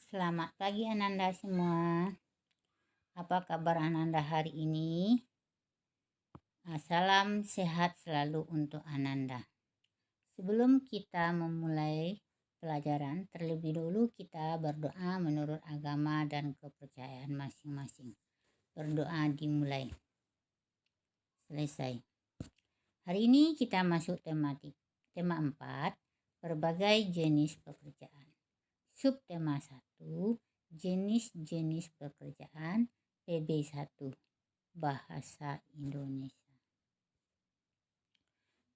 Selamat pagi Ananda semua. Apa kabar Ananda hari ini? Salam sehat selalu untuk Ananda. Sebelum kita memulai pelajaran, terlebih dulu kita berdoa menurut agama dan kepercayaan masing-masing. Berdoa dimulai. Selesai. Hari ini kita masuk tema 4, berbagai jenis pekerjaan. Subtema 1, jenis-jenis pekerjaan, PB1, Bahasa Indonesia.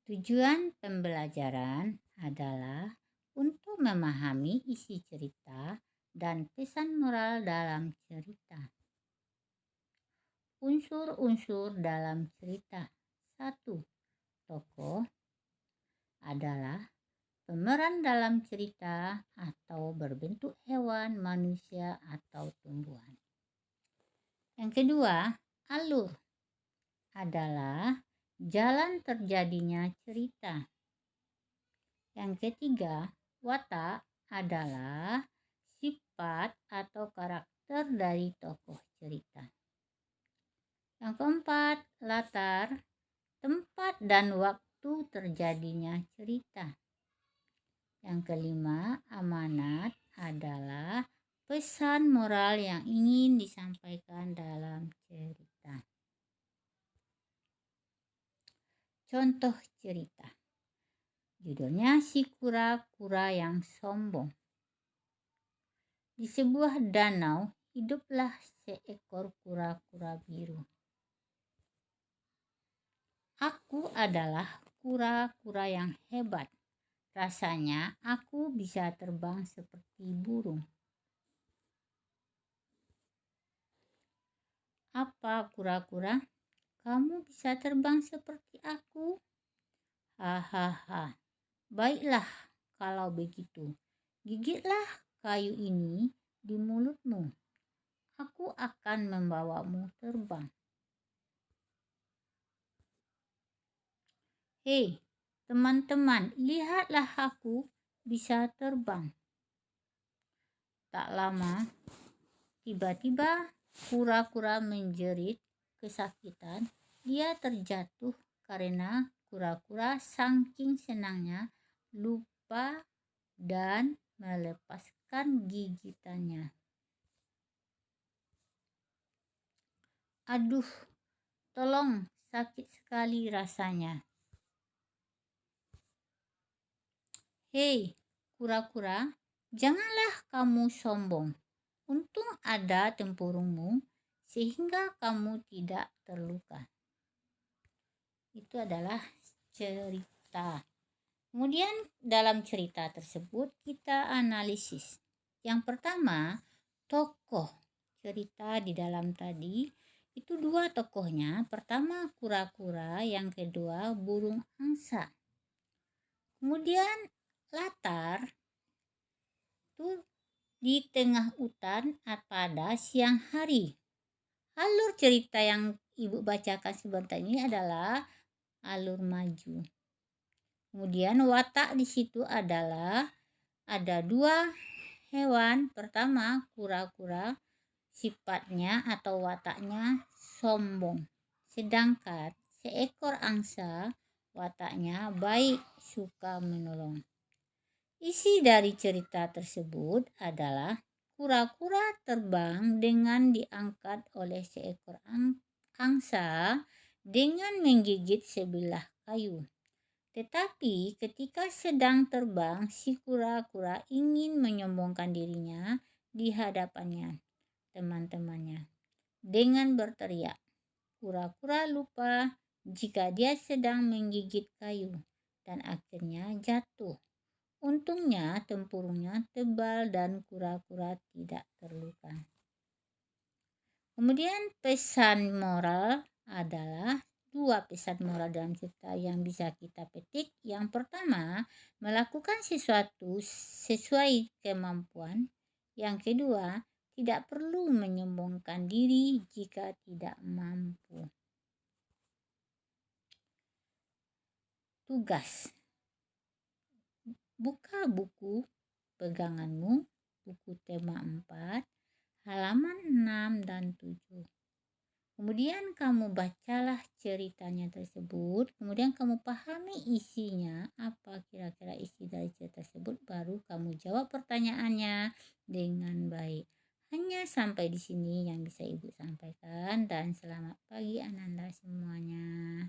Tujuan pembelajaran adalah untuk memahami isi cerita dan pesan moral dalam cerita. Unsur-unsur dalam cerita. 1. Tokoh adalah pemeran dalam cerita atau berbentuk hewan, manusia, atau tumbuhan. Yang kedua, alur adalah jalan terjadinya cerita. Yang ketiga, watak adalah sifat atau karakter dari tokoh cerita. Yang keempat, latar, tempat dan waktu terjadinya cerita. Yang kelima, amanat adalah pesan moral yang ingin disampaikan dalam cerita. Contoh cerita. Judulnya Si Kura-Kura yang Sombong. Di sebuah danau hiduplah seekor kura-kura biru. Aku adalah kura-kura yang hebat. Rasanya aku bisa terbang seperti burung. Apa kura-kura? Kamu bisa terbang seperti aku? Hahaha. Baiklah kalau begitu. Gigitlah kayu ini di mulutmu. Aku akan membawamu terbang. Hei, teman-teman, lihatlah aku bisa terbang. Tak lama, tiba-tiba kura-kura menjerit kesakitan. Dia terjatuh karena kura-kura saking senangnya lupa dan melepaskan gigitannya. Aduh, tolong, sakit sekali rasanya. Hei, kura-kura, janganlah kamu sombong. Untung ada tempurungmu sehingga kamu tidak terluka. Itu adalah cerita. Kemudian dalam cerita tersebut kita analisis. Yang pertama, tokoh cerita di dalam tadi itu dua tokohnya. Pertama kura-kura, yang kedua burung angsa. Kemudian latar itu di tengah hutan pada siang hari. Alur cerita yang Ibu bacakan sebentar ini adalah alur maju. Kemudian watak di situ adalah ada dua hewan. Pertama kura-kura, sifatnya atau wataknya sombong. Sedangkan seekor angsa wataknya baik, suka menolong. Isi dari cerita tersebut adalah kura-kura terbang dengan diangkat oleh seekor angsa dengan menggigit sebilah kayu. Tetapi ketika sedang terbang, si kura-kura ingin menyombongkan dirinya di hadapannya teman-temannya dengan berteriak. Kura-kura lupa jika dia sedang menggigit kayu dan akhirnya jatuh. Untungnya tempurungnya tebal dan kura-kura tidak terluka. Kemudian pesan moral adalah dua pesan moral dalam cerita yang bisa kita petik. Yang pertama, melakukan sesuatu sesuai kemampuan. Yang kedua, tidak perlu menyombongkan diri jika tidak mampu. Tugas. Buka buku peganganmu buku tema 4, halaman 6 dan 7. Kemudian kamu bacalah ceritanya tersebut, kemudian kamu pahami isinya, apa kira-kira isi dari cerita tersebut, baru kamu jawab pertanyaannya dengan baik. Hanya sampai di sini yang bisa Ibu sampaikan, dan selamat pagi Ananda semuanya.